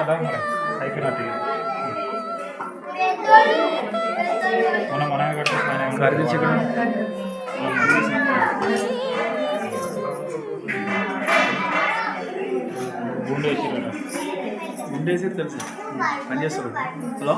కదా మరి అయిపోయినట్టు మన కట్టించిన గుండె వేసిరా గుండె వేసి తెలుసు పని చేస్తారు. హలో